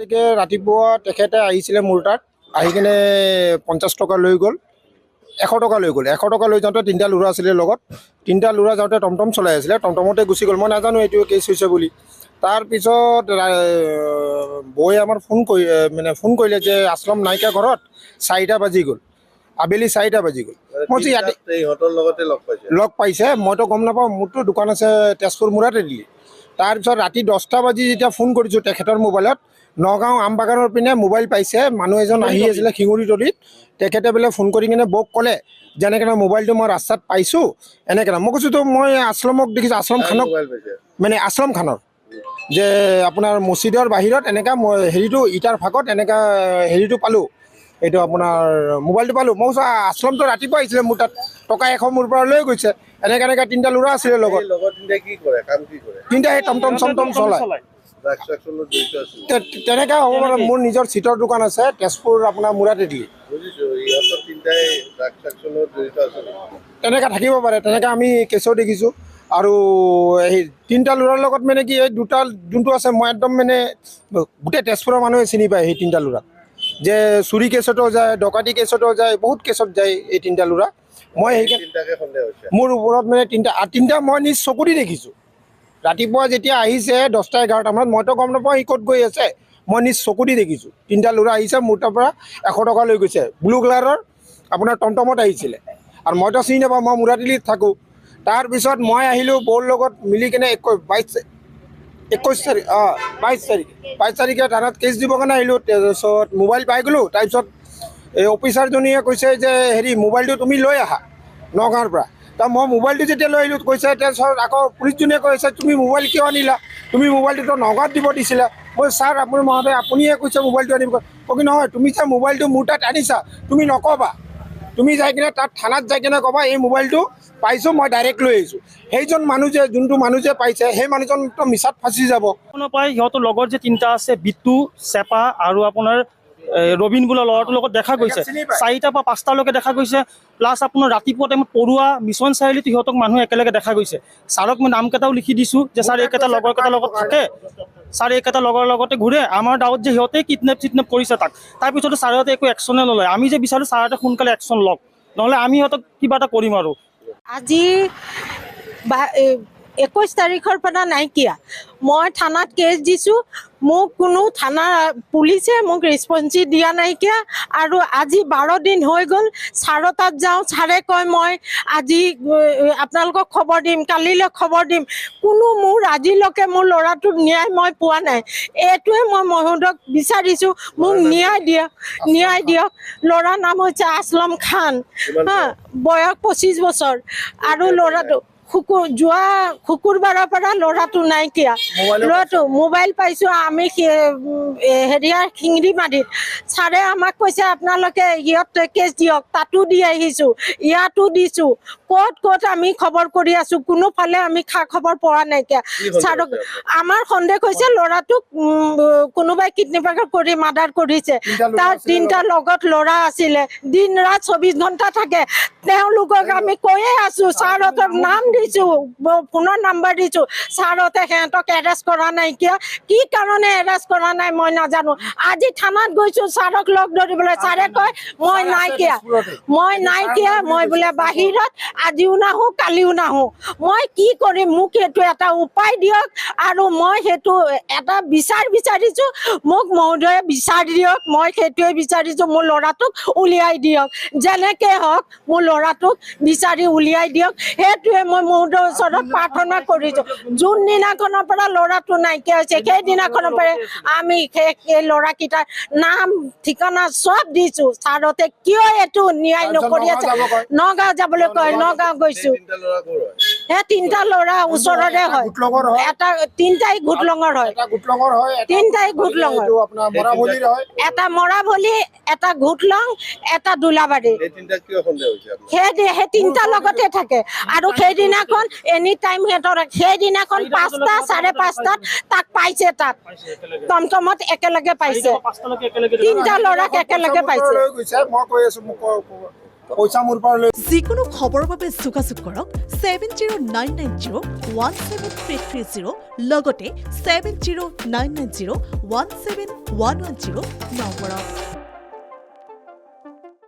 তাৰিখে ৰাতিপুৱা তেখেতে আহিছিলে মোৰ তাত আহি কিনে 50 টকা লৈ গ'ল, 100 টকা লৈ গ'ল। 100 টকা লৈ যাওঁতে তিনিটা ল'ৰা আছিলে লগত, তিনিটা ল'ৰা যাওঁতে টমটম চলাই আছিলে, টমটমতে গুচি গ'ল। মই নাজানো এইটো কেছ হৈছে বুলি। তাৰপিছত বৌয়ে আমাৰ ফোন কৰিলে যে আছলাম নাইকিয়া ঘৰত, 4টা বাজি গ'ল, আবেলি 4টা বাজি গ'ল। মই লগ পাইছে, মইতো গম নাপাওঁ, মোৰতো দোকান আছে তেজপুৰ মুৰাতে দিলি। তাৰপিছত ৰাতি 10টা বাজি যেতিয়া ফোন কৰিছোঁ তেখেতৰ মোবাইলত, নগাঁও আমবাগানৰ পিনে মোবাইল পাইছে, মানুহ এজন আহি আছিলে শিঙুৰীতলিত। তেখেতে বোলে ফোন কৰি কিনে বৌক ক'লে যেনেকৈ মোবাইলটো মই ৰাস্তাত পাইছোঁ এনেকৈ। মই কৈছোঁ তো মই আছলামক দেখিছোঁ, আছলাম খানক, মানে আছলাম খানৰ যে আপোনাৰ মছজিদৰ বাহিৰত এনেকৈ মই হেৰিটো ইটাৰ ফাঁকত এনেকৈ হেৰিটো পালোঁ, এইটো আপোনাৰ মোবাইলটো পালোঁ। মই কৈছোঁ আছলামটো ৰাতিপুৱা আহিছিলে মোৰ তাত, টকা 100 মোৰ পৰা লৈ গৈছে। এনেকৈ তিনিটা ল'ৰা আছিলে লগত। তিনিটাই টমটম চমটম চলায়। তেনেকৈ হ'ব পাৰে। মোৰ নিজৰ চিটৰ দোকান আছে তেজপুৰ আপোনাৰ মুৰাতে দিলি। তেনেকৈ থাকিব পাৰে, তেনেকৈ আমি কেছও দেখিছোঁ। আৰু এই তিনিটা ল'ৰাৰ লগত মানে কি এই দুটা যোনটো আছে, মই একদম মানে গোটেই তেজপুৰৰ মানুহে চিনি পায় সেই তিনিটা ল'ৰাক, যে চুৰি কেছতো যায়, ডকাইতি কেছতো যায়, বহুত কেছত যায় এই তিনিটা ল'ৰা। মই সেইকাৰণে মোৰ ওপৰত মানে তিনিটা মই নিজ চকু দি দেখিছোঁ। ৰাতিপুৱা যেতিয়া আহিছে 10টা 11টা মানত, মইতো গম নাপাওঁ সি ক'ত গৈ আছে, মই নিজ চকু দি দেখিছোঁ। তিনিটা ল'ৰা আহিছে মোৰ তাৰ পৰা 100 টকা লৈ গৈছে, ব্লু কালাৰৰ আপোনাৰ টমটমত আহিছিলে। আৰু মইতো চিনি নাপাওঁ, মই মুৰাতিলিত থাকোঁ। তাৰপিছত মই আহিলোঁ বৌৰ লগত মিলি কিনে 22 তাৰিখে থানাত কেছ দিবৰ কাৰণে আহিলোঁ। তাৰপিছত মোবাইল পাই গ'লোঁ। তাৰপিছত এই অফিচাৰজনীয়ে কৈছে যে হেৰি মোবাইলটো তুমি লৈ আহা নগাঁৱৰ পৰা। মই মোবাইলটো যেতিয়া লৈ আহিলোঁ কৈছে, তাৰপিছত আকৌ পুলিচজনীয়ে কৈছে তুমি মোবাইল কিয় আনিলা, তুমি মোবাইলটোতো নগাঁৱত দিব দিছিলা। মই ছাৰ আপুনি মহোদয় আপুনিয়ে কৈছে মোবাইলটো আনিব, কি নহয় তুমি যে মোবাইলটো মোৰ তাত আনিছা তুমি নক'বা, তুমি যাই কিনে তাত থানাত যাই কিনে ক'বা এই মোবাইলটো পাইছোঁ মই ডাইৰেক্ট লৈ আহিছোঁ। সেইজন মানুহ যে যোনটো মানুহ যে পাইছে সেই মানুহজনতো মিছাত ফাঁচি যাব। সিহঁতৰ লগৰ যে তিনিটা আছে, বিট্টু, চেপা আৰু আপোনাৰ ৰবিন বোলা ল'ৰাটোৰ লগত দেখা গৈছে, 4টা পৰা 5টালৈকে দেখা গৈছে। প্লাছ আপোনাৰ ৰাতিপুৱা টাইমত পৰুৱা মিছন চাৰিআলিত সিহঁতক মানুহ একেলগে দেখা গৈছে। ছাৰক মই নামকেইটাও লিখি দিছোঁ যে ছাৰ এইকেইটা লগৰকেইটাৰ লগত থাকে, ছাৰ এইকেইটা লগৰ লগতে ঘূৰে। আমাৰ ডাউট যে সিহঁতে কিডনেপ কৰিছে তাক। তাৰপিছতো ছাৰহঁতে একো একশ্যনে নলয়। আমি যে বিচাৰোঁ ছাৰহঁতে সোনকালে একশ্যন লওক, নহ'লে আমি সিহঁতক কিবা এটা কৰিম। আৰু আজি 21 তাৰিখৰ পৰা নাইকিয়া। মই থানাত কেছ দিছোঁ, মোক কোনো থানা পুলিচে মোক ৰেছপঞ্চি দিয়া নাইকিয়া। আৰু আজি 12 দিন হৈ গ'ল, ছাৰৰ তাত যাওঁ, ছাৰে কয় মই আজি আপোনালোকক খবৰ দিম, কালিলৈ খবৰ দিম। কোনো মোৰ আজিলৈকে মোৰ ল'ৰাটোৰ ন্যায় মই পোৱা নাই। এইটোৱে মই মহোদয়ক বিচাৰিছোঁ, মোক ন্যায় দিয়ক। ল'ৰাৰ নাম হৈছে আছলাম খান, বয়স 25 বছৰ। আৰু ল'ৰাটো যোৱা শুকুৰবাৰৰ পৰা ল'ৰাটো নাইকিয়া। ল'ৰাটো মোবাইল পাইছোঁ আমি হেৰিয়াৰ শিঙিমাৰীত। ছাৰে আমাক কৈছে আপোনালোকে ইয়াত কেছ দিয়ক, তাতো দি আহিছোঁ, ইয়াতো দিছোঁ, ক'ত আমি খবৰ কৰি আছোঁ, কোনোফালে আমি খা খবৰ পোৱা নাইকিয়া। ছাৰক আমাৰ সন্দেহ হৈছে ল'ৰাটোক কোনোবাই কিডনেপ কৰি মাৰ্ডাৰ কৰিছে। তাৰ 3টা লগত ল'ৰা আছিলে, দিন ৰাত 24 ঘণ্টা থাকে। তেওঁলোকক আমি কৈয়ে আছোঁ, ছাৰহঁতক নাম দিছোঁ, ফোনৰ নাম্বাৰ দিছোঁ, ছাৰহঁতে সিহঁতক এৰেষ্ট কৰা নাইকিয়া। কি কাৰণে এৰেষ্ট কৰা নাই মই নাজানো। আজি থানাত গৈছোঁ ছাৰক লগ ধৰিবলৈ, ছাৰে কয় মই নাইকিয়া, মই বোলে বাহিৰত, আজিও নাহোঁ কালিও নাহোঁ। মই কি কৰিম, মোক সেইটো এটা উপায় দিয়ক। আৰু মই সেইটো এটা বিচাৰিছোঁ, মোক মহোদয়ে বিচাৰ দিয়ক। মই সেইটোৱে বিচাৰিছোঁ, মোৰ ল'ৰাটোক উলিয়াই দিয়ক, যেনেকৈ হওক মোৰ ল'ৰাটোক বিচাৰি উলিয়াই দিয়ক। সেইটোৱে মই মহোদয়ৰ ওচৰত প্ৰাৰ্থনা কৰিছোঁ। যোনদিনাখনৰ পৰা ল'ৰাটো নাইকিয়া হৈছে সেইদিনাখনৰ পৰাই আমি সেই ল'ৰাকেইটাৰ নাম ঠিকনা চব দিছোঁ। ছাৰহঁতে কিয় এইটো ন্যায় নকৰি আছে। নগাঁও যাবলৈ কয়, নগাঁও গৈছোঁ। সেই 3টা ল'ৰা ওচৰৰে হয়, তিনিটাই ঘুটলঙৰ হয়, এটা মৰাভলি, এটা ঘুটলং, এটা দোলাবাৰী। সেই 3টা লগতে থাকে। আৰু সেইদিনাখন এনি টাইম সিহঁতৰ, সেইদিনাখন 5টা 5:30 তাক পাইছে, তাত টমটমত একেলগে পাইছে, 3টা ল'ৰাক একেলগে পাইছে। পইচা মোৰ পৰা লৈ যিকোনো খবৰৰ বাবে যোগাযোগ কৰক 7099017330 লগতে 7099017110 নম্বৰত।